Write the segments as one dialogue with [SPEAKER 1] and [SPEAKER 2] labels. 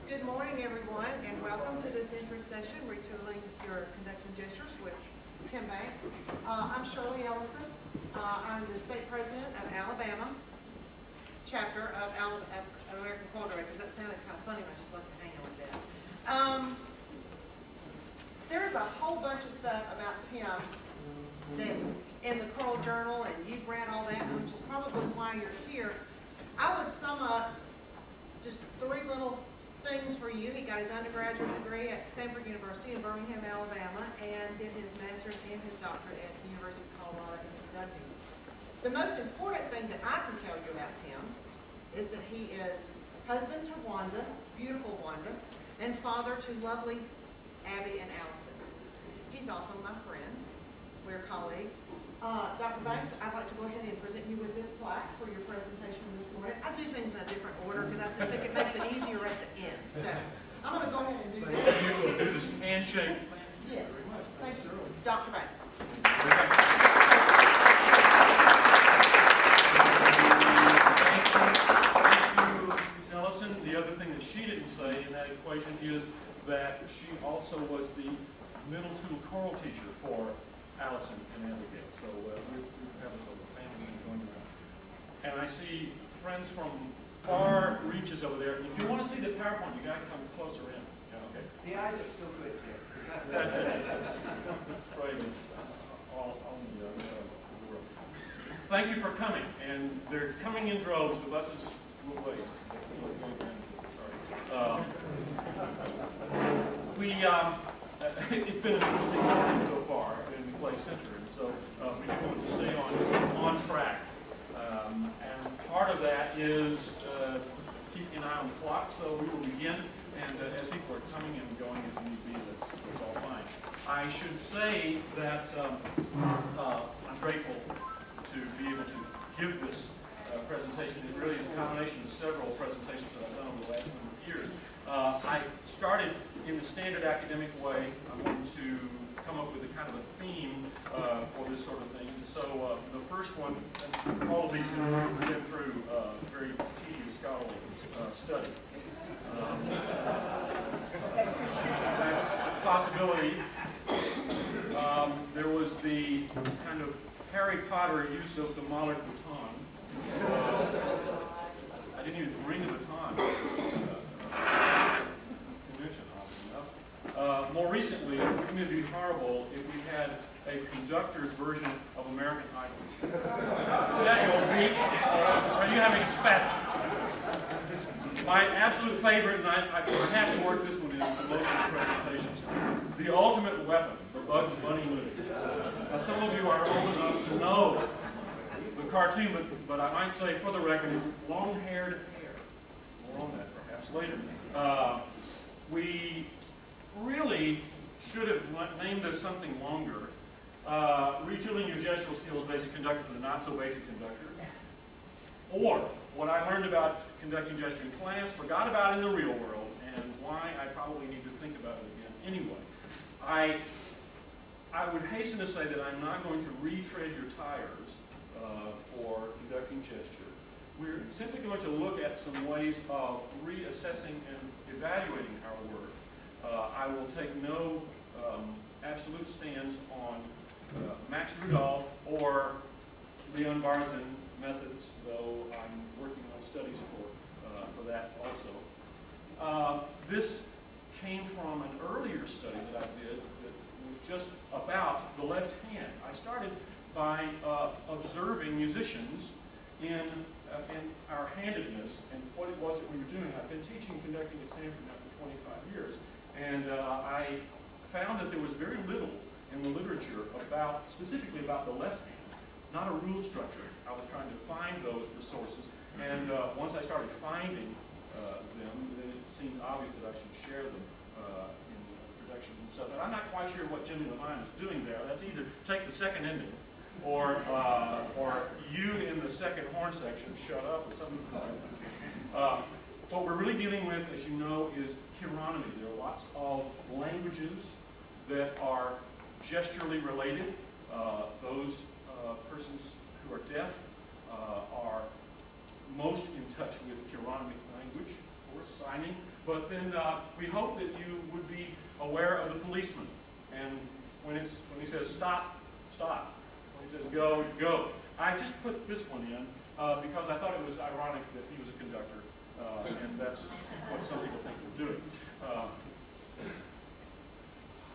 [SPEAKER 1] Good morning, everyone, and welcome to this interest session, Retooling Your Conducting Gestures with Tim Banks. I'm Shirley Ellison. I'm the state president of Alabama chapter of American Choral Directors. That sounded kind of funny when I just left it hanging like that. There's a whole bunch of stuff about Tim that's in the Choral Journal, and you've read all that, which is probably why you're here. I would sum up just three little things for you. He got his undergraduate degree at Stanford University in Birmingham, Alabama, and did his master's and his doctorate at the University of Colorado in conducting. The most important thing that I can tell you about Tim is that he is husband to Wanda, beautiful Wanda, and father to lovely Abby and Allison. He's also my friend. We're colleagues. Dr. Banks, I'd like to go ahead and present you with this plaque for your presentation this morning. I do things in a different order because I just think it makes it easier at the end. So I'm going to go ahead and do this.
[SPEAKER 2] You will do this handshake.
[SPEAKER 1] Yes. Thank you. Dr. Banks.
[SPEAKER 2] Thank you, Ms. Ellison. The other thing that she didn't say in that equation is that she also was the middle school choral teacher for Allison and Abigail. So we have this little family thing going around. And I see friends from far reaches over there. If you want to see the PowerPoint, you got to come closer in. Yeah, okay.
[SPEAKER 3] The eyes are still good here.
[SPEAKER 2] That's it. This spraying is all on the other side of the world. Thank you for coming. And they're coming in droves. The buses will wait. That's a little bit sorry. It's been an interesting morning so far in the Clay Center, and so we do want to stay on track. And part of that is keeping an eye on the clock, so we will begin. And as people are coming and going, if need be, that's all fine. I should say that I'm grateful to be able to give this presentation. It really is a combination of several presentations that I've done over the last number of years. I started in the standard academic way. I wanted to come up with a kind of a theme for this sort of thing. And so the first one, and all of these have been through very tedious scholarly study. That's a possibility. There was the kind of Harry Potter use of the Mallard baton. I didn't even bring the baton. More recently, wouldn't it be horrible if we had a conductor's version of American Idol? Is that your week? Are you having spasm? My absolute favorite, and I have to work this one in for most of the presentations, the ultimate weapon, the Bugs Bunny movie. Now, some of you are old enough to know the cartoon, but I might say, for the record, it's long-haired hair. More on that perhaps later. We really should have named this something longer. Retooling Your Gestural Skills, Basic Conductor for the Not-So-Basic Conductor. Or what I learned about conducting gesture in class, forgot about in the real world, and why I probably need to think about it again anyway. I would hasten to say that I'm not going to retread your tires for conducting gesture. We're simply going to look at some ways of reassessing and evaluating our work. I will take no absolute stance on Max Rudolph or Leon Barzin methods, though I'm working on studies for that also. This came from an earlier study that I did that was just about the left hand. I started by observing musicians in our handedness and what it was that we were doing. I've been teaching conducting at Stanford now for 25 years. And I found that there was very little in the literature specifically about the left hand, not a rule structure. I was trying to find those resources, and once I started finding them, then it seemed obvious that I should share them in production and stuff. And I'm not quite sure what Jimmy Levine is doing there. That's either take the second ending, or you in the second horn section shut up, or something like that. What we're really dealing with, as you know, is chironomy. There are lots of languages that are gesturally related. Those persons who are deaf are most in touch with chironomic language, or signing, But then we hope that you would be aware of the policeman. And when he says stop, stop. When he says go, go. I just put this one in because I thought it was ironic that he was a conductor, and that's what some people think we're doing.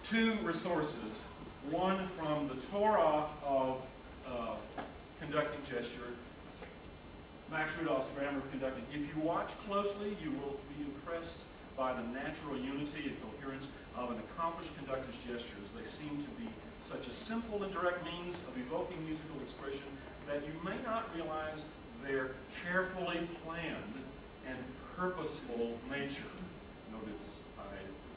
[SPEAKER 2] Two resources. One from the Torah of conducting gesture, Max Rudolph's Grammar of Conducting. If you watch closely, you will be impressed by the natural unity and coherence of an accomplished conductor's gestures. They seem to be such a simple and direct means of evoking musical expression that you may not realize their carefully planned and purposeful nature. Notice I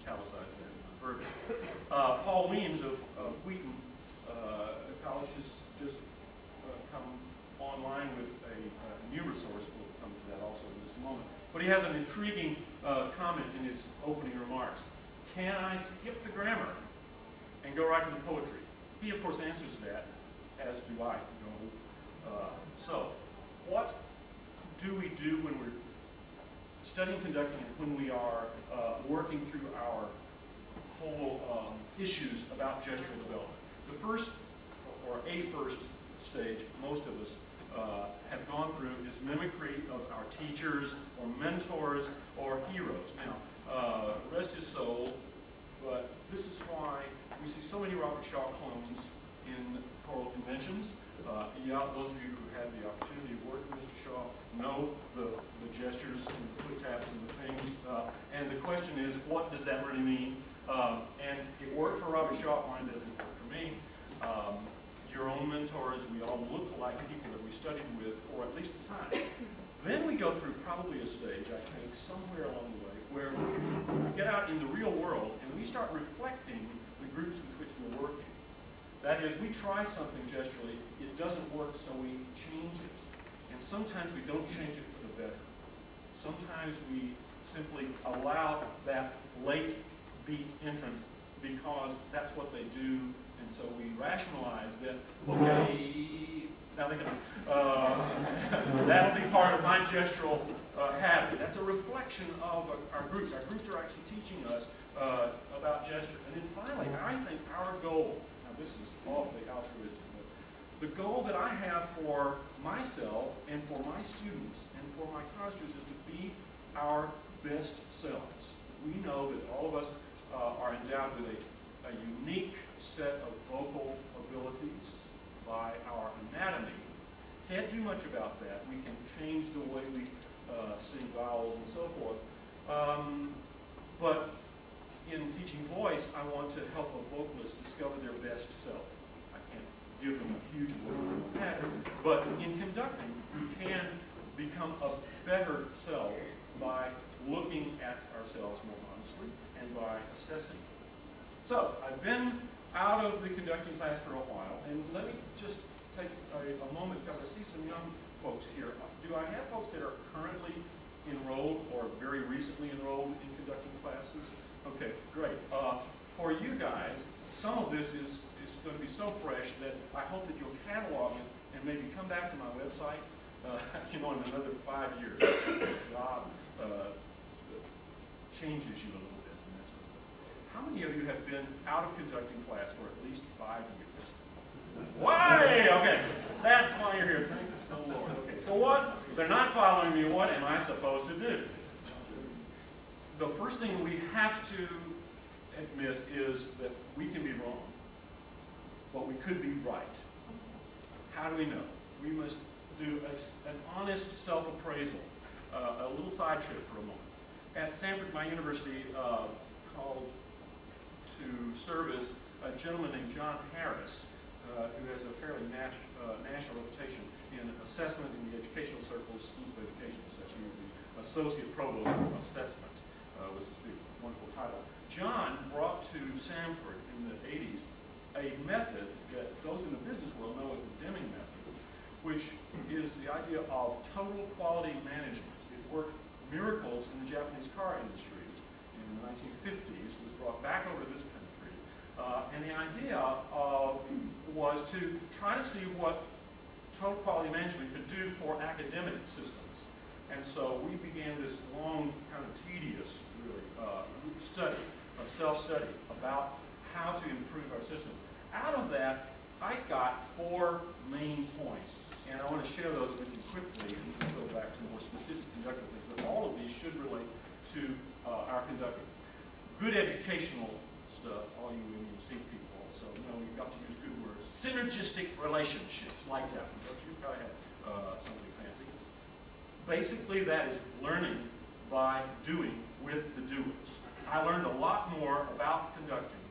[SPEAKER 2] italicized that in the verb. Paul Weems of Wheaton College has just come online with a new resource. We'll come to that also in just a moment. But he has an intriguing comment in his opening remarks. Can I skip the grammar and go right to the poetry? He, of course, answers that, as do I. So, what do we do when we're studying conducting and when we are working through our whole issues about gestural development? The first, or a first stage, most of us have gone through is mimicry of our teachers or mentors or heroes. Now, rest his soul, but this is why we see so many Robert Shaw clones in choral conventions. Those of you who had the opportunity to work with Mr. Shaw know the gestures and the foot taps and the things. And the question is, what does that really mean? And it worked for Robert Shaw, mine doesn't work for me. Your own mentors, we all look like people that we studied with for at least a time. Then we go through probably a stage, I think, somewhere along the way, where we get out in the real world and we start reflecting the groups with which we're working. That is, we try something gesturally, it doesn't work, so we change it. And sometimes we don't change it for the better. Sometimes we simply allow that late beat entrance because that's what they do. And so we rationalize that, okay, now they can, that'll be part of my gestural habit. That's a reflection of our groups. Our groups are actually teaching us about gesture. And then finally, I think our goal, now this is awfully altruistic, but the goal that I have for myself and for my students and for my consters is to be our best selves. We know that all of us are endowed with a unique set of vocal abilities by our anatomy. Can't do much about that. We can change the way we sing vowels and so forth. But in teaching voice, I want to help a vocalist discover their best self. I can't give them a huge voice pattern, but in conducting, we can become a better self by looking at ourselves more honestly and by assessing. So, I've been out of the conducting class for a while, and let me just take a moment because I see some young folks here. Do I have folks that are currently enrolled or very recently enrolled in conducting classes? Okay, great. For you guys, some of this is going to be so fresh that I hope that you'll catalog it and maybe come back to my website, in another 5 years. The job changes you a little bit and that sort of thing. How many of you have been out of conducting class for at least 5 years? Why? Okay, that's why you're here. Thank the Lord. Okay, so what? They're not following me. What am I supposed to do? The first thing we have to admit is that we can be wrong, but we could be right. How do we know? We must do an honest self-appraisal. A little side trip for a moment. At Stanford, my university called to service a gentleman named John Harris, who has a fairly national reputation in assessment in the educational circles, schools of education, such as the Associate Provost of Assessment, was his big, wonderful title. John brought to Stanford in the 80s a method that those in the business world know as the Deming method, which is the idea of total quality management. It worked miracles in the Japanese car industry in the 1950s, was brought back over to this country, and the idea was to try to see what total quality management could do for academic systems. And so we began this long, kind of tedious, really, study, a self-study about how to improve our system. Out of that, I got 4 main points, and I want to share those with you quickly, and we'll go back to more specific conducting things. But all of these should relate to our conducting. Good educational stuff, all you MUC people, so you've got to use good words. Synergistic relationships, like that one. Don't you probably have something fancy? Basically, that is learning by doing with the doers. I learned a lot more about conducting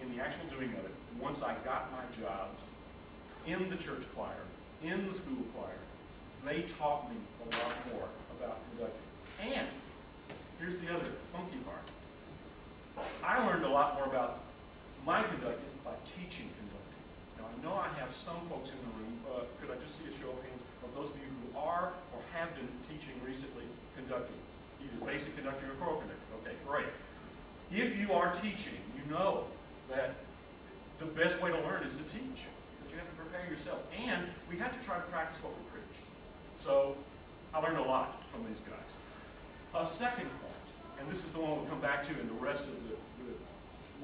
[SPEAKER 2] in the actual doing of it once I got my jobs in the church choir, in the school choir. They taught me a lot more about conducting. And here's the other funky part. I learned a lot more about my conducting by teaching conducting. Now, I know I have some folks in the room. Could I just see a show of hands of those of you who are or have been teaching recently conducting, either basic conducting or choral conducting? Okay, great. If you are teaching, you know that the best way to learn is to teach, because you have to prepare yourself. And we have to try to practice what we preach. So I learned a lot from these guys. A second point, and this is the one we'll come back to, and the rest of the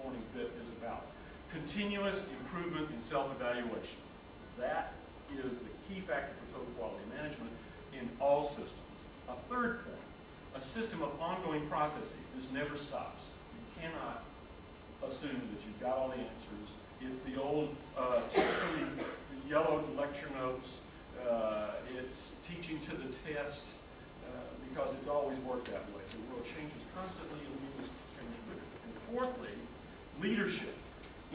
[SPEAKER 2] morning's bit is about continuous improvement in self-evaluation. That is the key factor for total quality management in all systems. A third point, a system of ongoing processes. This never stops. You cannot assume that you've got all the answers. It's the old teach from the yellow lecture notes. It's teaching to the test, because it's always worked that way. The world changes constantly, and we must change with it. And fourthly, leadership.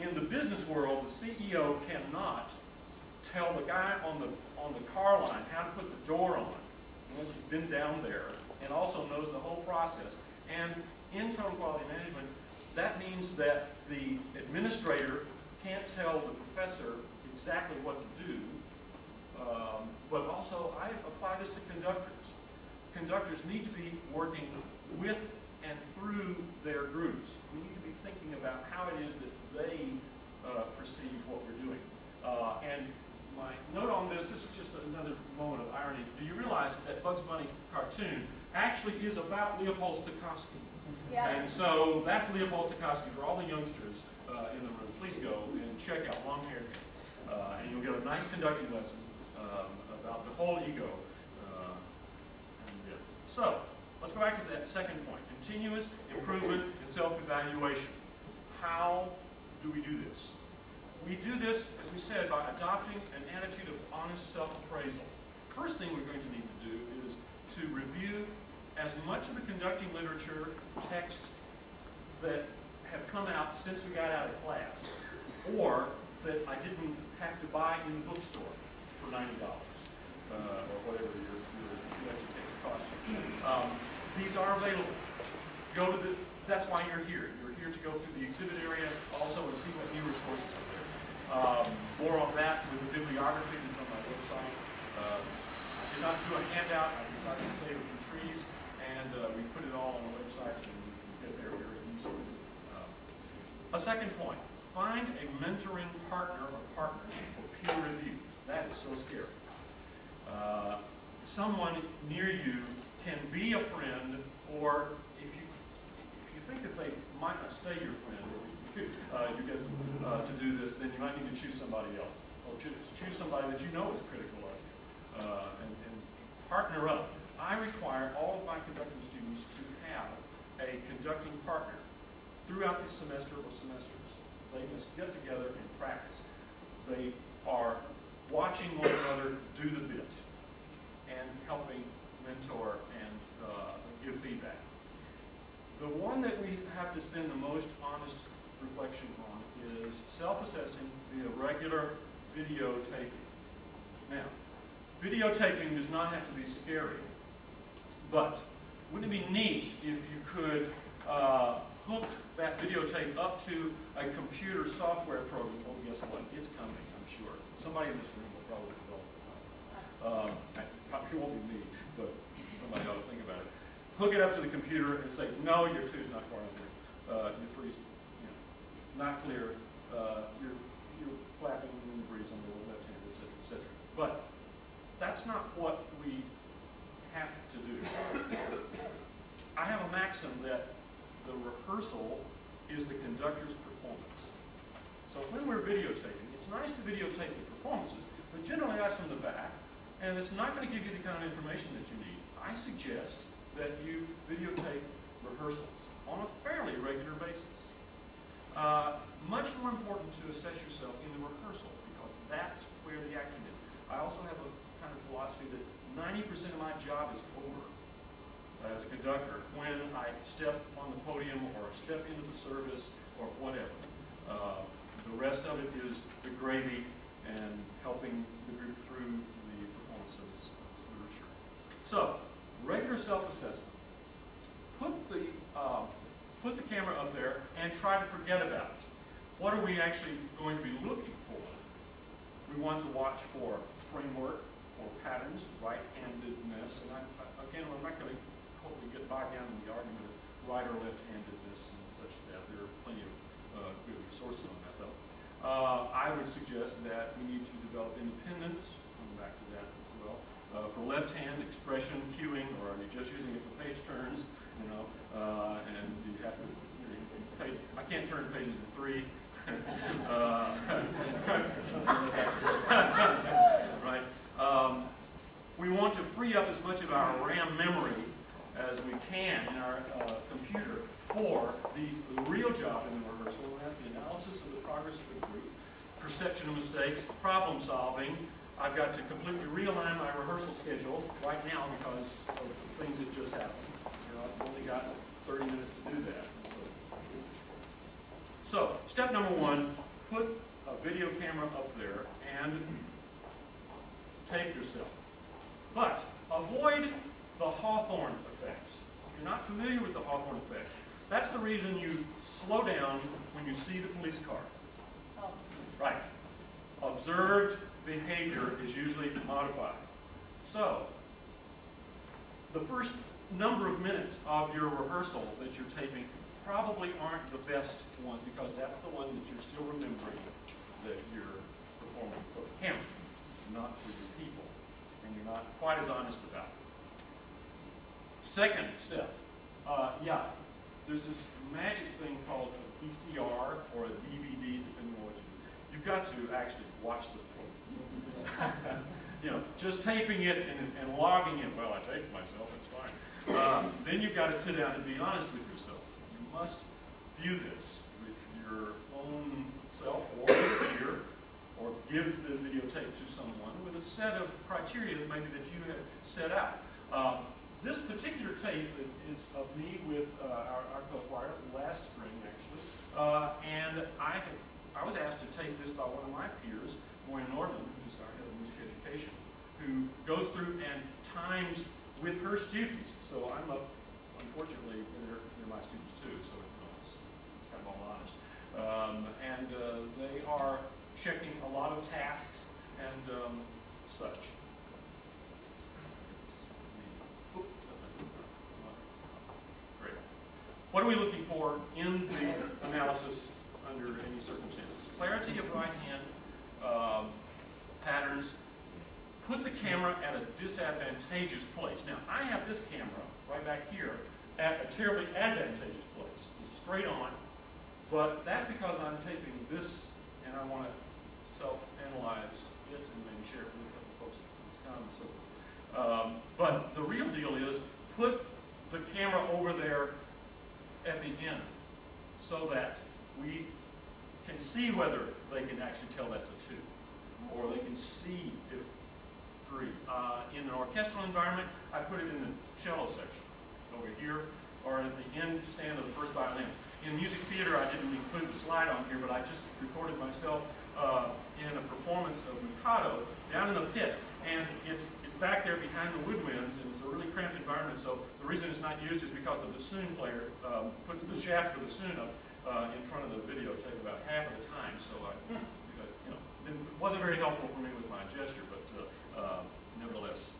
[SPEAKER 2] In the business world, the CEO cannot tell the guy on the car line how to put the door on once he's been down there and also knows the whole process. And in total quality management, that means that the administrator can't tell the professor exactly what to do, but also I apply this to conductors. Conductors need to be working with and through their groups. We need to be thinking about how it is that they perceive what we're doing. And my note on this is just another moment of irony. Do you realize that Bugs Bunny cartoon actually is about Leopold Stokowski?
[SPEAKER 3] Yeah.
[SPEAKER 2] And so that's Leopold Stokowski for all the youngsters in the room. Please go and check out Long Hair Game. And you'll get a nice conducting lesson about the whole ego. So, let's go back to that second point. Continuous improvement in self-evaluation. How do we do this? We do this, as we said, by adopting an attitude of honest self-appraisal. First thing we're going to need to do is to review as much of the conducting literature, text that have come out since we got out of class, or that I didn't have to buy in the bookstore for $90, or whatever your lecture text costs you. These are available. That's why you're here. You're here to go through the exhibit area also and see what new resources are there. More on that with the bibliography that's on my website. I did not do a handout. I decided to save a few trees, and we put it all on the website, and you can get there very easily. A second point, find a mentoring partner or partners for peer review. That is so scary. Someone near you can be a friend, or if you think that they might not stay your friend, or you get to do this, then you might need to choose somebody else, or choose somebody that you know is critical of you, and partner up. I require all of my conducting students to have a conducting partner throughout the semester or semesters. They just get together and practice. They are watching one another do the bit and helping mentor and give feedback. The one that we have to spend the most honest reflection on is self-assessing via regular videotaping. Now, videotaping does not have to be scary, but wouldn't it be neat if you could hook that videotape up to a computer software program? Oh, guess what? It's coming, I'm sure. Somebody in this room will probably develop it. It won't be me, but somebody ought to think about it. Hook it up to the computer and say, no, your two's not far enough. Your three's not clear. You're flapping in the breeze on the left hand, et cetera, et cetera. But that's not what we have to to do. I have a maxim that the rehearsal is the conductor's performance. So when we're videotaping, it's nice to videotape the performances, but generally that's from the back, and it's not going to give you the kind of information that you need. I suggest that you videotape rehearsals on a fairly regular basis. Much more important to assess yourself in the rehearsal, because that's where the action is. I also have a kind of philosophy that 90% of my job is over as a conductor when I step on the podium or step into the service or whatever. The rest of it is the gravy and helping the group through the performance of this literature. So, regular self-assessment. Put the camera up there and try to forget about it. What are we actually going to be looking for? We want to watch for framework or patterns, right-handedness, and again, I'm not going to hopefully get bogged down in the argument of right or left-handedness and such as that. There are plenty of good resources on that, though. I would suggest that we need to develop independence, coming back to that as well. For left-hand expression, cueing, or are you just using it for page turns? You know, and you have to. I can't turn pages in 3. Right. We want to free up as much of our RAM memory as we can in our computer for the real job in the rehearsal, and that's the analysis of the progress of the group, perception of mistakes, problem solving. I've got to completely realign my rehearsal schedule right now because of the things that just happened. You know, I've only got 30 minutes to do that. So, step number 1, put a video camera up there and tape yourself. But avoid the Hawthorne effect. If you're not familiar with the Hawthorne effect, that's the reason you slow down when you see the police car.
[SPEAKER 1] Oh.
[SPEAKER 2] Right. Observed behavior is usually modified. So, the first number of minutes of your rehearsal that you're taping probably aren't the best ones, because that's the one that you're still remembering that you're performing for the camera, not for your people, and you're not quite as honest about it. Second step, there's this magic thing called a VCR or a DVD, depending on what you do. You've got to actually watch the thing. You know, just taping it and logging it, well, I taped myself, that's fine. Then you've got to sit down and be honest with yourself. You must view this with your own self or peer, or give the videotape to someone with a set of criteria that maybe that you have set out. This particular tape is of me with our co-choir last spring, actually, and I was asked to tape this by one of my peers, Maureen Norton, who's our head of music education, who goes through and times with her students. So I'm up, unfortunately, they're my students too, so it's kind of all honest. And they are checking a lot of tasks and such. Great. What are we looking for in the analysis under any circumstances? Clarity of right hand patterns. Put the camera at a disadvantageous place. Now, I have this camera right back here at a terribly advantageous place. It's straight on, but that's because I'm taping this and I want to self-analyze it and maybe share it with a couple of folks in this but the real deal is put the camera over there at the end so that we can see whether they can actually tell that's a 2, or they can see if 3. In an orchestral environment, I put it in the cello section over here, or at the end stand of the first violins. In music theater, I didn't include the slide on here, but I just recorded myself in a performance of Mikado down in the pit, and it's back there behind the woodwinds, and it's a really cramped environment. So the reason it's not used is because the bassoon player puts the shaft of the bassoon up in front of the videotape about half of the time. So it wasn't very helpful for me with my gesture, but nevertheless,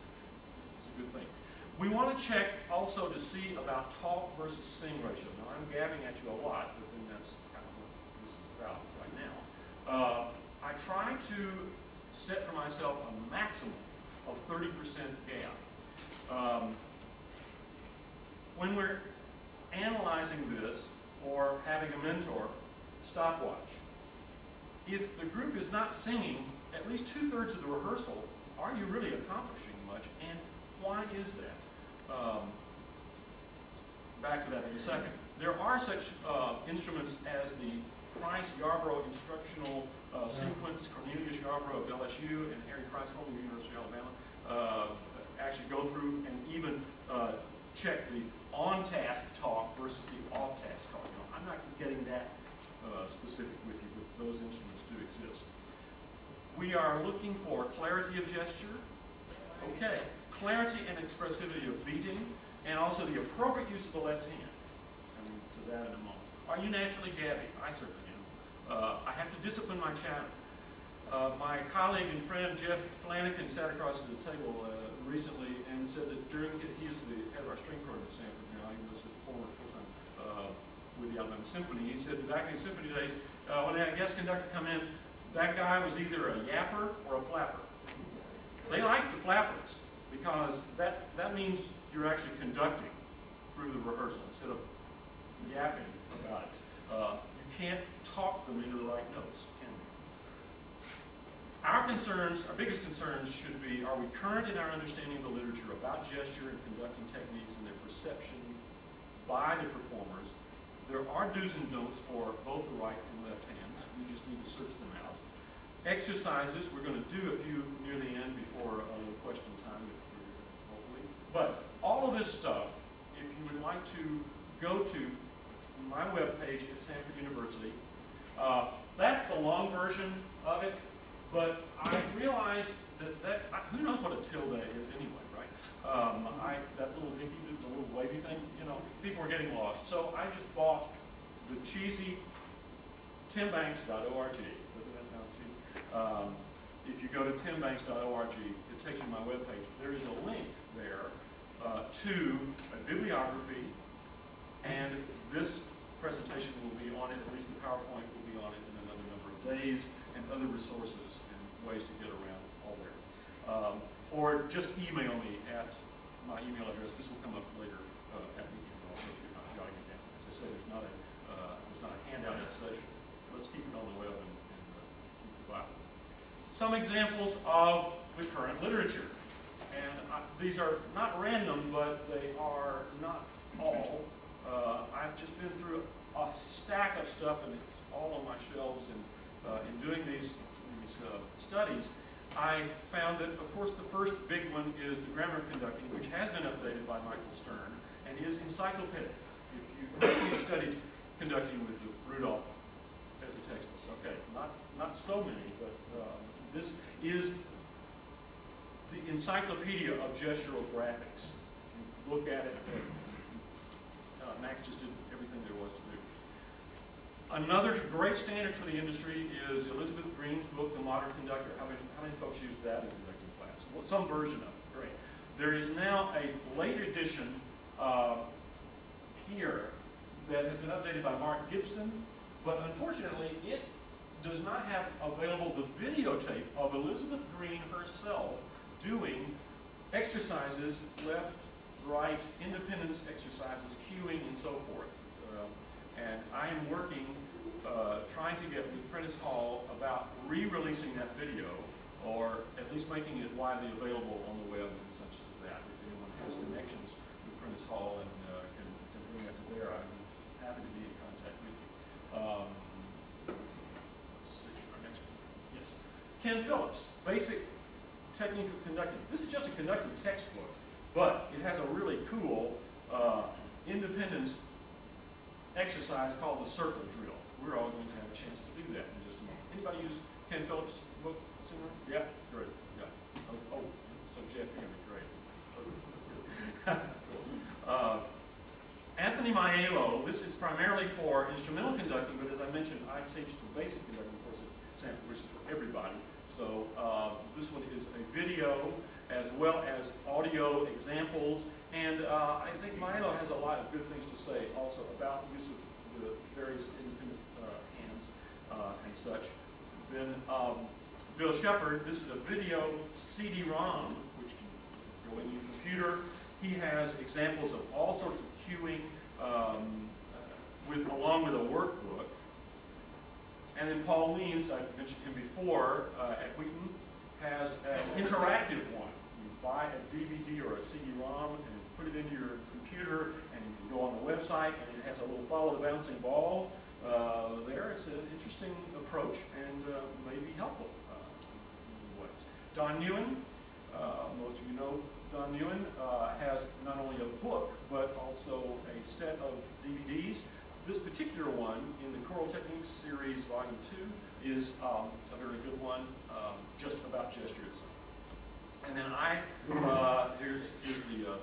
[SPEAKER 2] it's a good thing. We want to check also to see about talk versus sing ratio. Now, I'm gabbing at you a lot, but then that's kind of what this is about right now. I try to set for myself a maximum of 30% gap. when we're analyzing this or having a mentor, stopwatch. If the group is not singing at least 2/3 of the rehearsal, are you really accomplishing much, and why is that? Back to that in a second. There are such instruments as the Price-Yarborough instructional sequence. Cornelius Yarborough of LSU and Harry Price from the University of Alabama actually go through and even check the on-task talk versus the off-task talk. You know, I'm not getting that specific with you, but those instruments do exist. We are looking for clarity of gesture, okay, clarity and expressivity of beating, and also the appropriate use of the left hand. Coming to that in a moment. Are you naturally gabby? I certainly am. I have to discipline my chatter. My colleague and friend Jeff Flanagan sat across the table recently and said that he's the head of our string program at Stanford now. He was the former full-time with the Alabama Symphony. He said back in the symphony days, when they had a guest conductor come in, that guy was either a yapper or a flapper. They liked the flappers because that means you're actually conducting through the rehearsal instead of yapping about it. You can't talk them into the right notes, can you? Our biggest concerns should be, are we current in our understanding of the literature about gesture and conducting techniques and their perception by the performers? There are do's and don'ts for both the right and left hands. We just need to search them out. Exercises, we're going to do a few near the end before question time, hopefully. But all of this stuff, if you would like to go to my webpage at Stanford University, that's the long version of it, but I realized that who knows what a tilde is anyway, right? That little hickey, the little wavy thing, you know, people are getting lost. So I just bought the cheesy timbanks.org. Doesn't that sound cheesy? If you go to timbanks.org, it takes you to my webpage. There is a link there to a bibliography, and this presentation will be on it, at least the PowerPoint will be on it in another number of days, and other resources and ways to get around all there. Or just email me at my email address. This will come up later at the end also if you're not jotting it down. As I said, there's not a handout in session. Let's keep it on the web and keep it viable. Some examples of the current literature. And these are not random, but they are not all. I've just been through a stack of stuff, and it's all on my shelves. And in doing these studies, I found that, of course, the first big one is the Grammar of Conducting, which has been updated by Michael Stern and is encyclopedic. If you studied conducting with Rudolph as a textbook, okay, not so many, but this is the encyclopedia of gestural graphics. You look at it, Max just did everything there was to do. Another great standard for the industry is Elizabeth Greene's book, The Modern Conductor. How many folks used that in conducting class? Well, some version of it, great. There is now a late edition here that has been updated by Mark Gibson, but unfortunately it does not have available the videotape of Elizabeth Greene herself doing exercises, left, right, independence exercises, cueing, and so forth. And I am working, trying to get with Prentice Hall about re-releasing that video, or at least making it widely available on the web and such as that. If anyone has connections with Prentice Hall and can bring that to bear, I'm happy to be in contact with you. Let's see, our next one. Yes. Ken Phillips, Basic Technique of Conducting. This is just a conducting textbook, but it has a really cool independence exercise called the circle drill. We're all going to have a chance to do that in just a moment. Anybody use Ken Phillips' book? Yeah, great. Yeah. Oh, so Jeff, you're going to be great. That's good. Anthony Maiello, this is primarily for instrumental conducting, but as I mentioned, I teach the basic conducting course at Stanford, which is for everybody. So this one is a video as well as audio examples, and I think Maiello has a lot of good things to say also about the use of the various independent hands and such. Then Bill Shepard, this is a video CD-ROM, which can go in your computer. He has examples of all sorts of cueing, along with a workbook. And then Paul Leans, I mentioned him before, at Wheaton, has an interactive one. You buy a DVD or a CD-ROM and put it into your computer, and you can go on the website, and it has a little follow the bouncing ball there. It's an interesting approach and may be helpful in ways. Don Newen, most of you know Don Newen, has not only a book, but also a set of DVDs. This particular one in the Choral Techniques series, Volume 2, is a very good one, just about gesture itself. And then here's the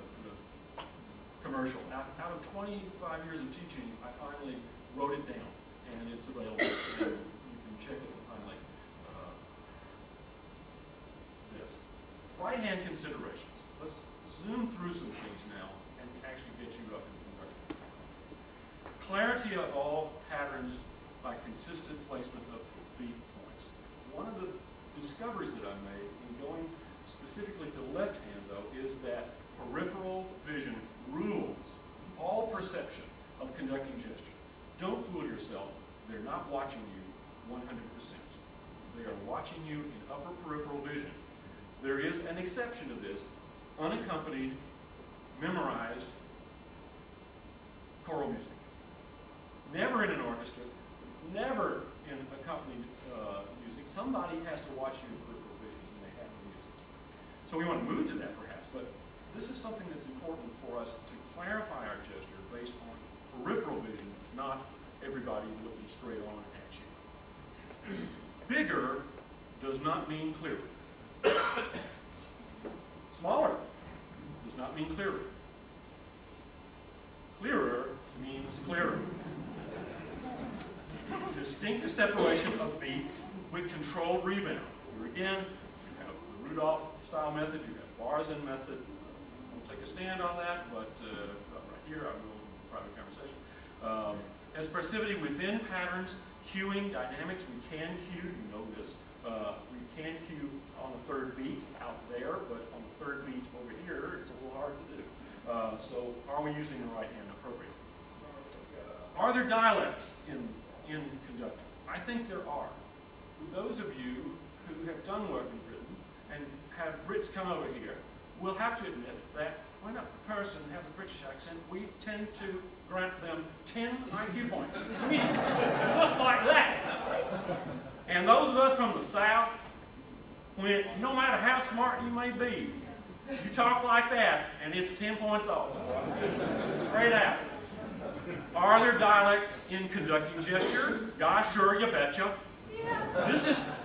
[SPEAKER 2] commercial. Out of 25 years of teaching, I finally wrote it down, and it's available. And you can check it finally. This. Right-hand considerations. Let's zoom through some things now and actually get you up in conducting. Clarity of all patterns by consistent placement of beat points. One of the discoveries that I made in going specifically to the left hand, though, is that peripheral vision rules all perception of conducting gesture. Don't fool yourself. They're not watching you 100%. They are watching you in upper peripheral vision. There is an exception to this: unaccompanied, memorized choral music. Never in an orchestra, never in accompanied music. Somebody has to watch you in peripheral vision when they have the music. So we want to move to that perhaps, but this is something that's important for us to clarify our gesture based on peripheral vision, not everybody looking straight on at you. Bigger does not mean clearer. Smaller does not mean clearer. Clearer means clearer. Distinctive separation of beats with controlled rebound. Here again, you have the Rudolph-style method, you have Barzin method. I won't take a stand on that, but right here, I will in private conversation. Expressivity within patterns, cueing, dynamics, we can cue, you know this. We can cue on the third beat out there, but on the third beat over here, it's a little hard to do. So are we using the right hand appropriately? Are there dialects in conducting? I think there are. For those of you who have done work in Britain and have Brits come over here, will have to admit that when a person has a British accent, we tend to grant them 10 IQ points. Just like that. And those of us from the South, when no matter how smart you may be, you talk like that, and it's 10 points off. Right out. Are there dialects in conducting gesture? Gosh, sure, you betcha. Yeah.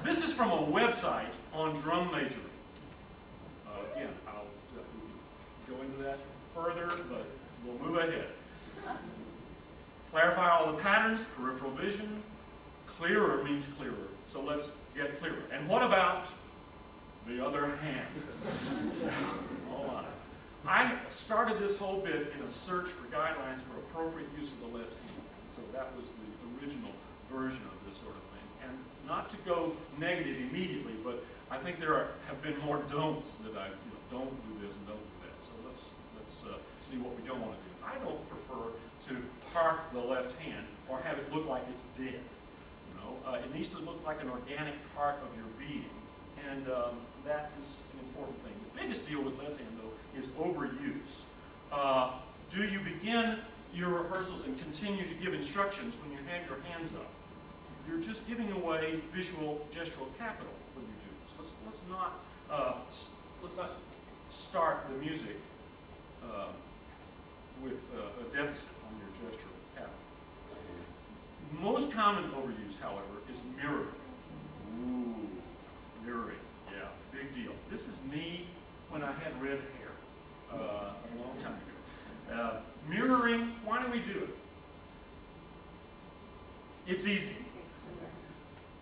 [SPEAKER 2] This is from a website on drum majoring. Again, I'll go into that further, but we'll move ahead. Clarify all the patterns, peripheral vision. Clearer means clearer, so let's get clearer. And what about the other hand? Hold on. I started this whole bit in a search for guidelines for appropriate use of the left hand. So that was the original version of this sort of thing. And not to go negative immediately, but I think there have been more don'ts that don't do this and don't do that. So let's see what we don't want to do. I don't prefer to park the left hand or have it look like it's dead. It needs to look like an organic part of your being, and that is an important thing. The biggest deal with left hand, though, is overuse. Do you begin your rehearsals and continue to give instructions when you have your hands up? You're just giving away visual gestural capital when you do this. Let's not start the music with a deficit on your gestural capital. Most common overuse, however, is mirroring. Ooh, mirroring, yeah, big deal. This is me when I had red hair a long time ago. Mirroring, why do we do it? It's easy.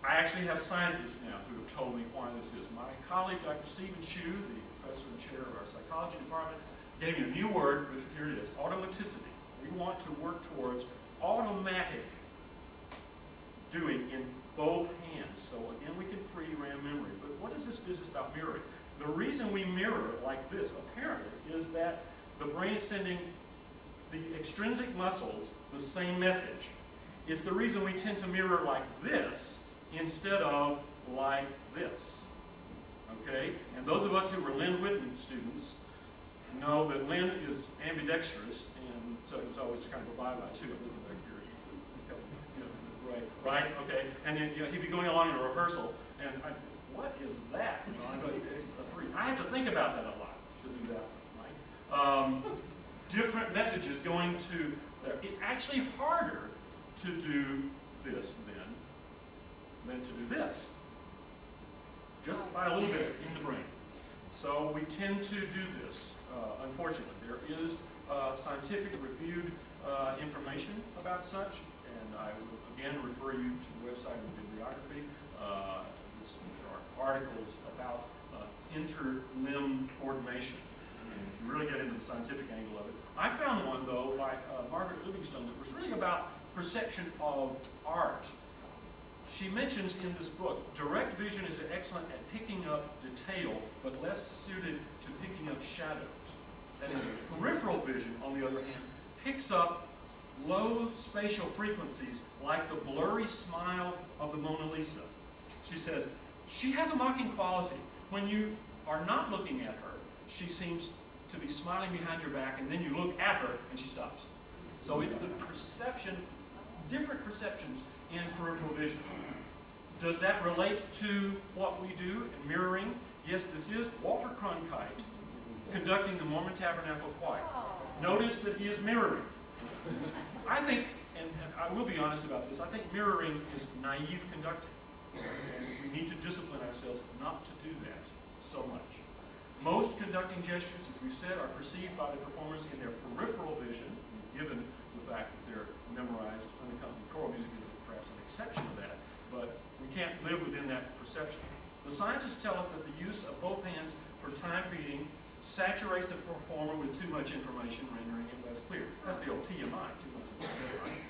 [SPEAKER 2] I actually have scientists now who have told me why this is. My colleague, Dr. Stephen Chu, the professor and chair of our psychology department, gave me a new word, which here it is, automaticity. We want to work towards automatic doing in both hands. So again, we can free RAM memory. But what is this business about mirroring? The reason we mirror like this, apparently, is that the brain is sending the extrinsic muscles the same message. It's the reason we tend to mirror like this instead of like this. Okay? And those of us who were Lynn Whitten students know that Lynn is ambidextrous, and so it was always kind of a bye-bye too. I'm looking back here. You know, right, okay. And then, you know, he'd be going along in a rehearsal, and what is that? You know, I have to think about that a lot to do that one, right? Different messages going to there. It's actually harder to do this than to do this. Just by a little bit in the brain. So we tend to do this, unfortunately. There is scientific reviewed information about such, and I will again refer you to the website of bibliography. There are articles about inter-limb coordination, and if you really get into the scientific angle of it. I found one, though, by Margaret Livingstone, that was really about perception of art. She mentions in this book, direct vision is excellent at picking up detail, but less suited to picking up shadows. That is, peripheral vision, on the other hand, picks up low spatial frequencies like the blurry smile of the Mona Lisa. She says, she has a mocking quality. When you are not looking at her, she seems to be smiling behind your back, and then you look at her, and she stops. So it's the perception, different perceptions in peripheral vision. Does that relate to what we do in mirroring? Yes, this is Walter Cronkite conducting the Mormon Tabernacle Choir. Notice that he is mirroring. I think, and I will be honest about this, I think mirroring is naive conducting. And we need to discipline ourselves not to do that so much. Most conducting gestures, as we've said, are perceived by the performers in their peripheral vision, given the fact that they're memorized. Unaccompanied choral music is perhaps an exception to that, but we can't live within that perception. The scientists tell us that the use of both hands for time reading saturates the performer with too much information, rendering it less clear. That's the old TMI, too much information.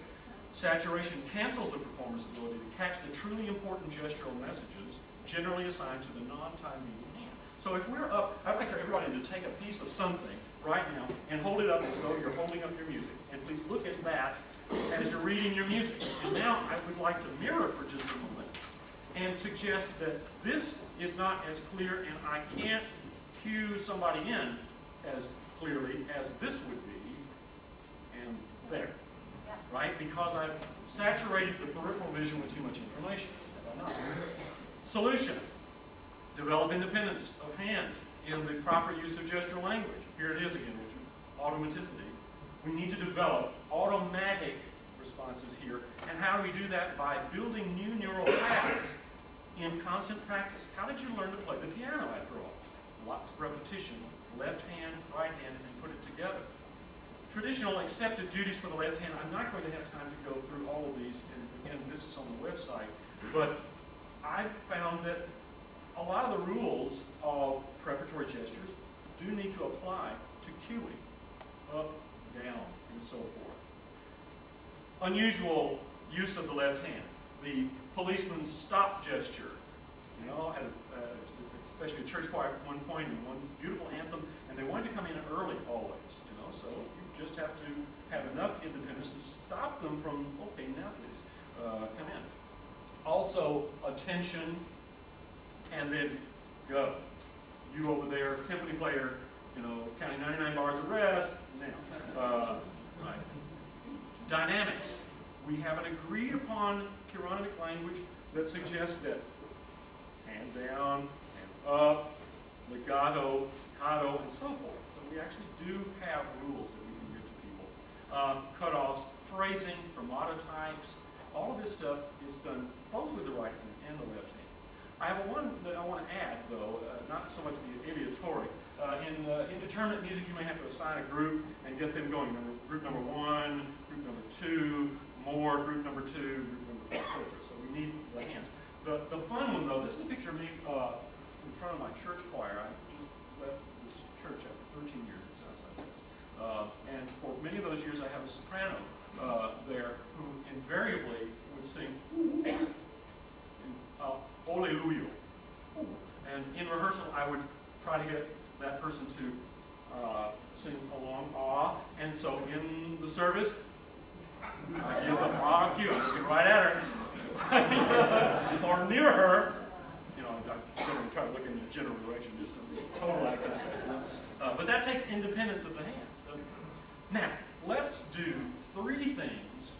[SPEAKER 2] Saturation cancels the performer's ability to catch the truly important gestural messages generally assigned to the non-time reading hand. So if we're up, I'd like for everybody to take a piece of something right now and hold it up as though you're holding up your music. And please look at that as you're reading your music. And now I would like to mirror for just a moment and suggest that this is not as clear, and I can't cue somebody in as clearly as this would be, and there, right? Because I've saturated the peripheral vision with too much information. Have I not? Solution. Develop independence of hands in the proper use of gestural language. Here it is again, which is automaticity. We need to develop automatic responses here. And how do we do that? By building new neural paths in constant practice. How did you learn to play the piano, after all? Lots of repetition, left hand, right hand, and put it together. Traditional accepted duties for the left hand. I'm not going to have time to go through all of these, and again, this is on the website, but I've found that a lot of the rules of preparatory gestures do need to apply to cueing, up, down, and so forth. Unusual use of the left hand. The policeman's stop gesture. You know, at especially a church choir at one point in one beautiful anthem, and they wanted to come in early always, you know, so you just have to have enough independence to stop them from, okay, now please, come in. Also, attention, and then go. You over there, timpani player, you know, counting 99 bars of rest, now. Right. Dynamics. We have an agreed upon chironomic language that suggests that hand down, hand up, legato, staccato, and so forth. So we actually do have rules that we can give to people. Cutoffs, phrasing, fermato types, all of this stuff is done both with the right hand and the left hand. I have one that I want to add, though, not so much the aleatory. In indeterminate music, you may have to assign a group and get them going. Group number 1, group number 2, more, group number 2, group number 4, etc. So we need the hands. The fun one, though, this is a picture of me in front of my church choir. I just left this church after 13 years at Southside. And for many of those years, I have a soprano there who invariably would sing, Alleluia. And in rehearsal, I would try to get that person to sing along, ah, and so in the service, I give the ah cue, I'm looking right at her, or near her. You know, I generally try to look in the general direction, just a total eye contact. But that takes independence of the hands, doesn't it? Now, let's do 3 things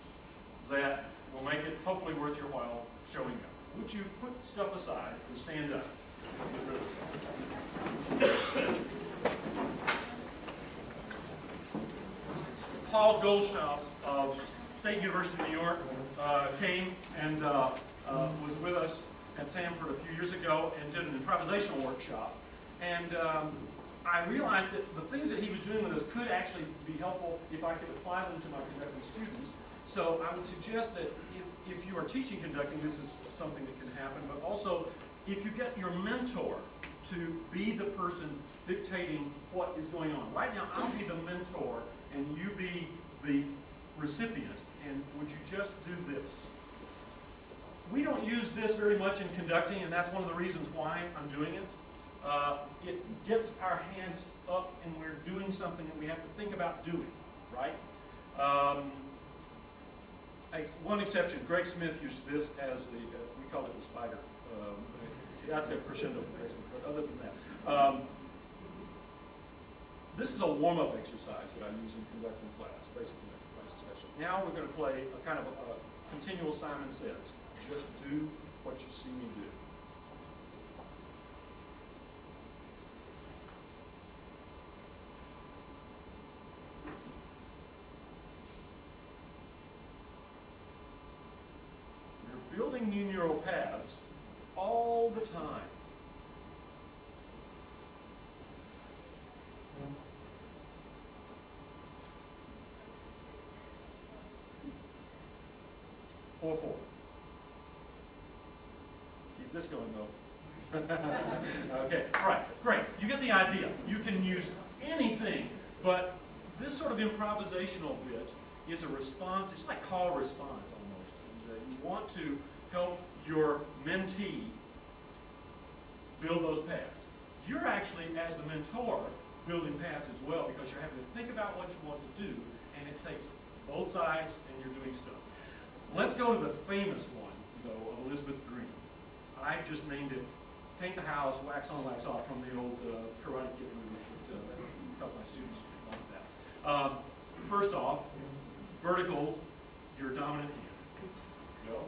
[SPEAKER 2] that will make it hopefully worth your while showing up. Would you put stuff aside and stand up? Paul Goldstaub of State University of New York came and was with us at Samford a few years ago and did an improvisational workshop. And I realized that the things that he was doing with us could actually be helpful if I could apply them to my conducting students. So I would suggest that if you are teaching conducting, this is something that can happen, but also if you get your mentor to be the person dictating what is going on. Right now, I'll be the mentor and you be the recipient, and would you just do this? We don't use this very much in conducting, and that's one of the reasons why I'm doing it. It gets our hands up and we're doing something that we have to think about doing, right? One exception, Greg Smith used this as the, we call it the spider. That's a crescendo for Greg Smith, but other than that. This is a warm-up exercise that I use in conducting class, basic conducting class especially. Now we're going to play a kind of a continual Simon Says. Just do what you see me do. You're building new neural paths all the time. 4-4. Keep this going though. Okay, all right, great. You get the idea. You can use anything, but this sort of improvisational bit is a response. It's like call response almost. And, you want to help your mentee build those paths. You're actually, as the mentor, building paths as well because you're having to think about what you want to do, and it takes both sides, and you're doing stuff. Let's go to the famous one, though, of Elizabeth Greene. I just named it Paint the House, Wax On, Wax Off from the old Karate Kid movies that a couple of my students like that. First off, vertical, your dominant hand. Go.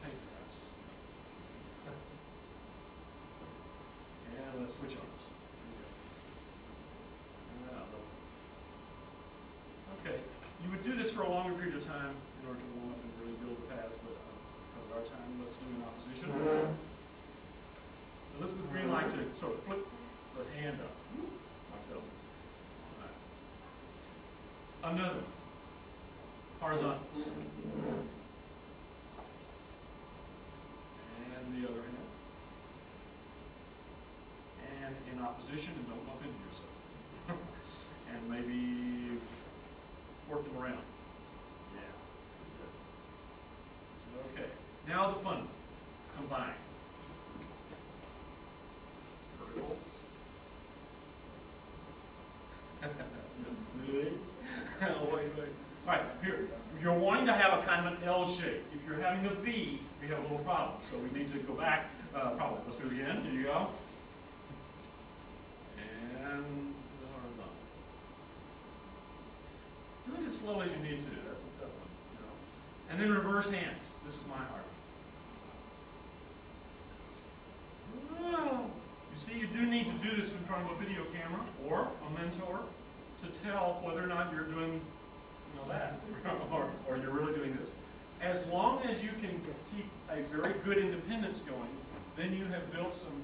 [SPEAKER 2] Paint the house. And let's switch arms. Okay, you would do this for a longer period of time in order to warm up and really build the paths, but because of our time, let's do an opposition. Elizabeth Greene liked to sort of flip the hand up, like so. Right. Another one, horizontals. And the other hand. And in opposition, and don't bump into yourself. And maybe work them around. Yeah. Okay. Now the fun. Combine. Vertical. Wait. All right. Here, you're wanting to have a kind of an L shape. If you're having a V, we have a little problem. So we need to go back. Probably. Let's do it again. Here you go. And the horizontal. Do it as slow as you need to. That's a tough one. You know. And then reverse hands. This is my art. You see, you do need to do this in front of a video camera or a mentor to tell whether or not you're doing, that, or you're really doing this. As long as you can keep a very good independence going, then you have built some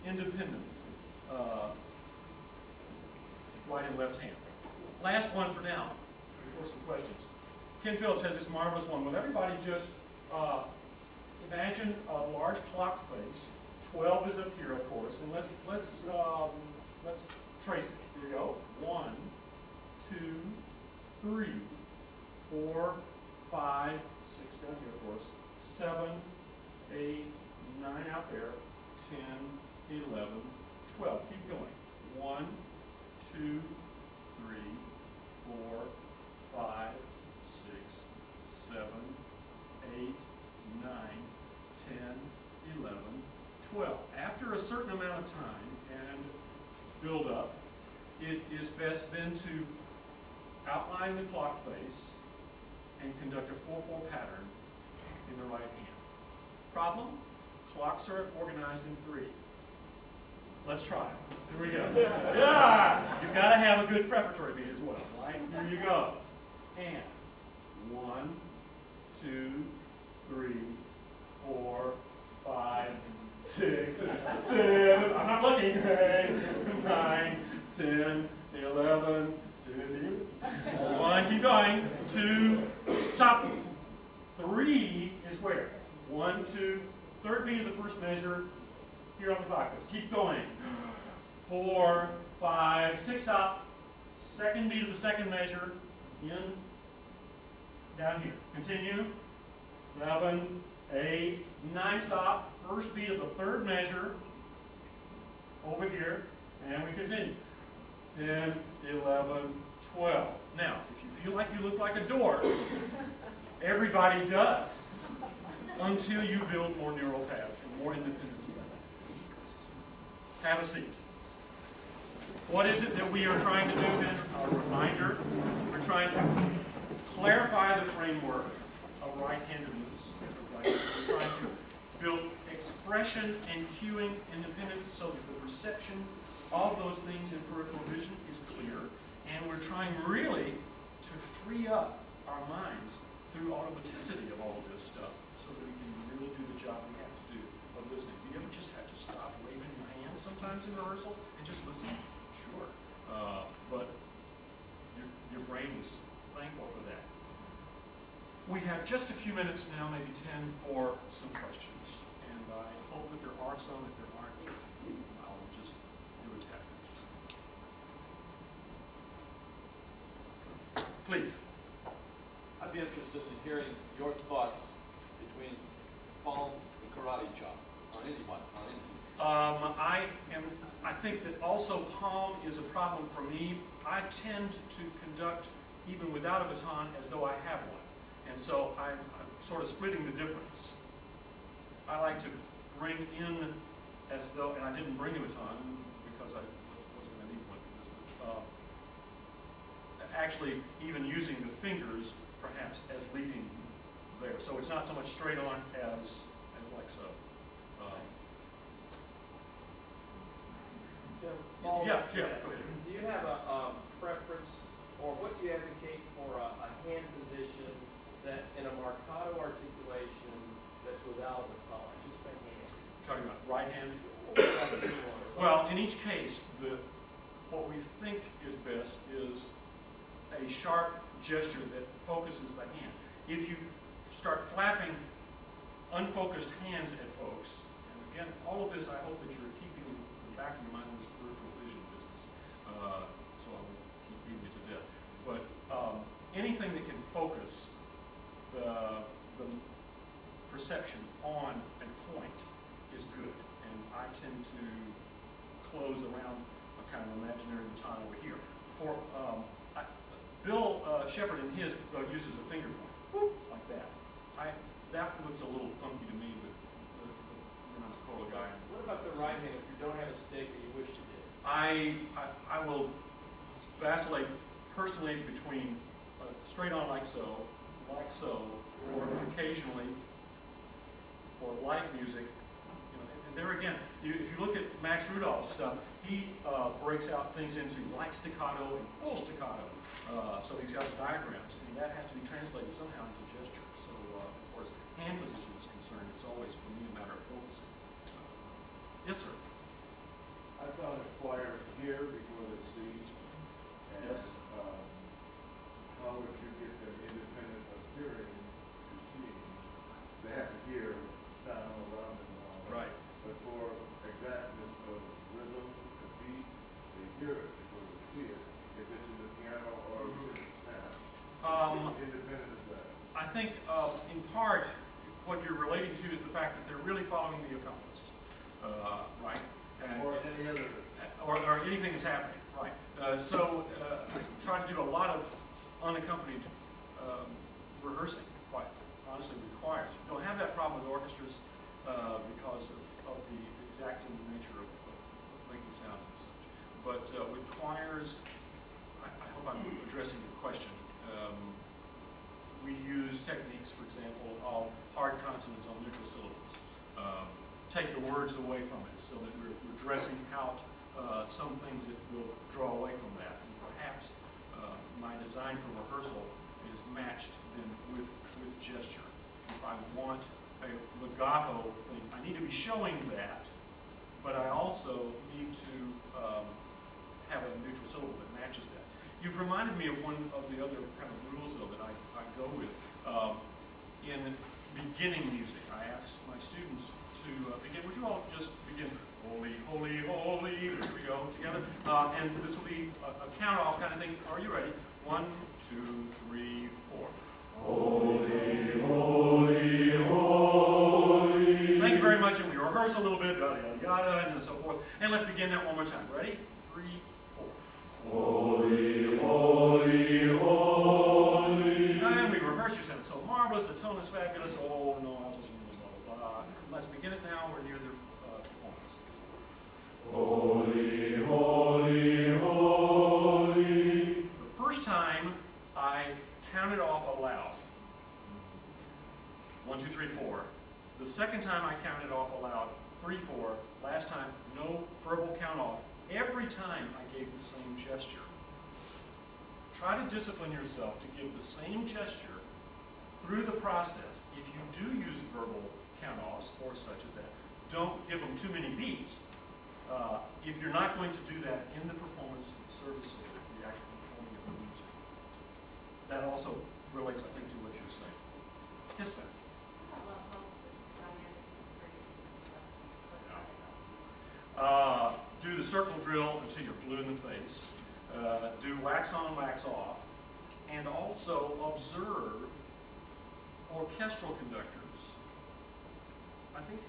[SPEAKER 2] independent right and left hand. Last one for now, before some questions. Ken Phillips has this marvelous one. Would everybody just imagine a large clock face? 12 is up here, of course, and let's trace it. Here you go. 1, 2, 3, 4, 5, 6 down here, of course. 7, 8, 9 out there. 10, 11, 12. Keep going. 1, 2, 3, 4, 5, 6, 7, 8, 9, 10, 11, 12. After a certain amount of time and build up, it is best then to outline the clock face and conduct a 4/4 pattern in the right hand. Problem? Clocks are organized in 3. Let's try it. Here we go. Yeah! You've got to have a good preparatory beat as well, right? Here you go. And 1, 2, 3, 4, 5, 6, 7. I'm not looking. 9, 10, 11, 2, 1. Keep going. 2. Stop. 3 is where? 1, 2. Third beat of the first measure. Here on the clock face. Keep going. 4, 5, 6, stop. Second beat of the second measure. In, down here. Continue. 7, 8, 9, stop. First beat of the third measure. Over here. And we continue. 10, 11, 12. Now, if you feel like you look like a dork, everybody does. Until you build more neural paths and more independence of that. Have a seat. What is it that we are trying to do then? A reminder. We're trying to clarify the framework of right-handedness. We're trying to build expression and cueing independence so that the perception of those things in peripheral vision is clear. And we're trying really to free up our minds through automaticity of all of this stuff so that we can really do the job we have to do of listening. Do you ever just have to stop waving your hands sometimes in rehearsal and just listen? Sure. But your brain is thankful for that. We have just a few minutes now, maybe 10, for some questions. And I hope that there are some. If there aren't, I'll just do a tap. Please.
[SPEAKER 3] I'd be interested in hearing your thoughts between palm and karate chop on anyone, on anything.
[SPEAKER 2] I think that also palm is a problem for me. I tend to conduct even without a baton as though I have one. And so I'm sort of splitting the difference. I like to bring in as though, and I didn't bring a baton because I wasn't going to need one for this, but actually even using the fingers perhaps as leading there. So it's not so much straight on as like so. Yeah, go ahead.
[SPEAKER 4] Do you have a preference, or what do you advocate for a hand position that in a marcato articulation that's without a baton, just the hand?
[SPEAKER 2] Talking about right hand? Well, in each case, what we think is best is a sharp gesture that focuses the hand. If you start flapping unfocused hands at folks, and again, all of this I hope that you're keeping in the back of your mind in this peripheral vision business, so I won't keep beating you to death. But anything that can focus the perception on a point is good, and I tend to close around a kind of imaginary baton over here. For Bill Shepard in his uses a finger point, whoop, like that. That looks a little funky to me, but I'm a choral guy.
[SPEAKER 4] What about the right hand if you don't have a stick and you wish you did?
[SPEAKER 2] I will vacillate personally between straight on like so, or occasionally for light music. And there again, if you look at Max Rudolph's stuff, he breaks out things into light staccato and full staccato. So he's got diagrams, and that has to be translated somehow into gesture. So as far as hand position is concerned, it's always for me a matter of focusing. Yes, sir.
[SPEAKER 5] I thought a choir here before the stage. And,
[SPEAKER 2] Yes.
[SPEAKER 5] how would you get them independent of hearing to seeing? They have to hear sound around them and all that.
[SPEAKER 2] Right.
[SPEAKER 5] But for exactness of rhythm, the beat, they hear it before they see it. If it's in the piano or if it's sound. Independent of that.
[SPEAKER 2] I think in part what you're relating to is the fact that they're really following the accompanist, right? And,
[SPEAKER 5] Or any other.
[SPEAKER 2] or anything that's happening, right? I try to do a lot of unaccompanied rehearsing, quite honestly, with choirs. You don't have that problem with orchestras because of the exacting nature of making sound and such. But with choirs, I hope I'm addressing your question. We use techniques, for example, of hard consonants on neutral syllables. Take the words away from it so that we're dressing out some things that will draw away from that. And perhaps my design for rehearsal is matched then with gesture. If I want a legato thing, I need to be showing that, but I also need to have a neutral syllable that matches that. You've reminded me of one of the other kind of rules, though, that I go with. In beginning music, I ask my students to begin. Would you all just begin? Holy, holy, holy. Here we go, together. And this will be a count-off kind of thing. Are you ready? 1, 2, 3, 4. Holy, holy, holy. Thank you very much. And we rehearse a little bit, yada, yada, yada, and so forth. And let's begin that one more time. Ready? 3, 4. Holy, holy, holy. And we rehearse. You sound so marvelous. The tone is fabulous. Oh, no, I wasn't really blah, blah, blah. Let's begin it now. We're near the performance. Holy, holy, holy. The first time I counted off aloud. 1, 2, 3, 4. The second time I counted off aloud. 3, 4. Last time, no verbal count off. Every time I gave the same gesture. Try to discipline yourself to give the same gesture through the process. If you do use verbal count-offs or such as that, don't give them too many beats. If you're not going to do that in the performance service of the actual performing of the music. That also relates, I think, to what you're saying. Yes, ma'am. Do the circle drill until you're blue in the face. Do wax on, wax off. And also observe orchestral conductors. I think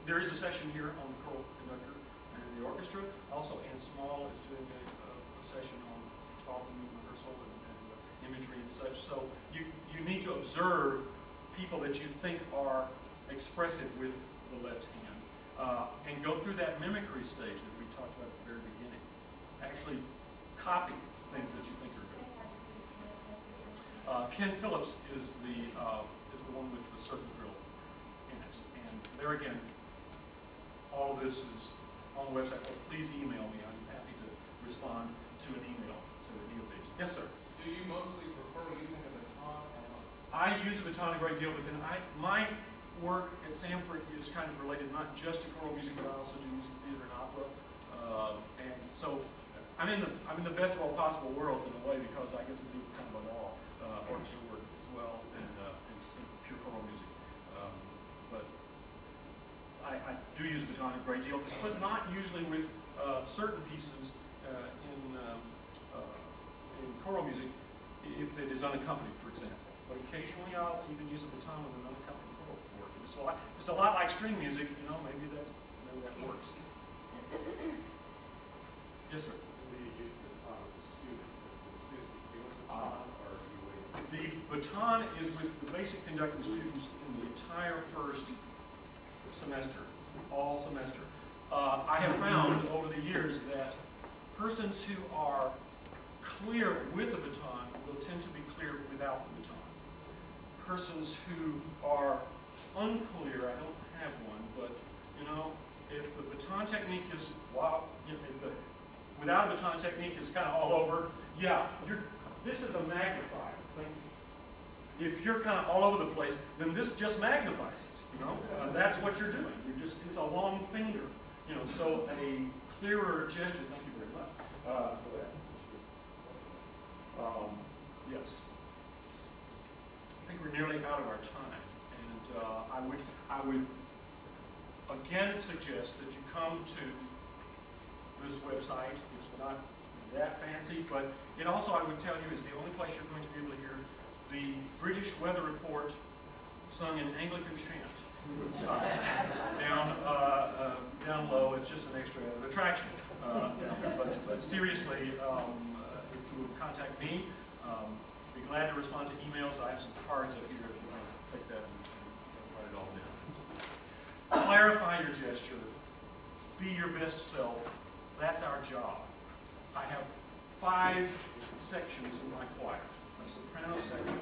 [SPEAKER 2] there is a session here on the choral conductor and the orchestra. Also, Ann Small is doing a session on talking rehearsal and imagery and such. So you need to observe people that you think are expressive with the left hand. And go through that mimicry stage that we talked about at the very beginning. Actually copy things that you think are good. Ken Phillips is the one with the circle drill in it. And there again, all of this is on the website. Well, please email me. I'm happy to respond to an email to any of these. Yes, sir.
[SPEAKER 6] Do you mostly prefer using a baton?
[SPEAKER 2] I use a baton a great deal, but then my work at Samford is kind of related not just to choral music, but I also do music theater and opera. And so I'm in the best of all possible worlds in a way because I get to do kind of an all orchestra work as well and pure choral music. But I do use a baton a great deal, but not usually with certain pieces in choral music if it is unaccompanied, for example. But occasionally I'll even use a baton with an unaccompanied choral work. If it's a lot like string music, maybe that works. Yes, sir.
[SPEAKER 5] Do you use the baton with the students? Do the students feel the baton, or do you wait?
[SPEAKER 2] The baton is with the basic conducting students in the entire first semester, all semester. I have found over the years that persons who are clear with the baton will tend to be clear without the baton. Persons who are unclear, I don't have one, but if the baton technique is without a baton technique is kind of all over, this is a magnifier. If you're kind of all over the place, then this just magnifies it. That's what you're doing. It's a long finger. So a clearer gesture. Thank you very much for that. Yes. I think we're nearly out of our time, and I would again suggest that you come to this website. It's not that fancy, but it also, I would tell you, is the only place you're going to be able to hear the British Weather Report sung in Anglican chant. Down low, it's just an extra attraction. But seriously, if you would contact me, be glad to respond to emails. I have some cards up here if you want to take that and write it all down. Clarify your gesture. Be your best self. That's our job. I have 5 sections in my choir: a soprano section,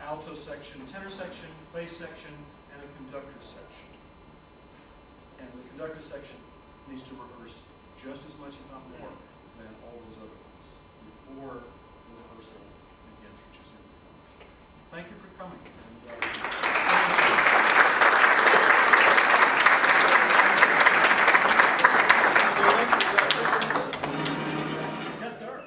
[SPEAKER 2] alto section, tenor section, bass section, and a conductor section. And the conductor section needs to rehearse just as much, if not more, than all those other ones before the rehearsal begins, which is in the Thank you for coming. Yes, sir.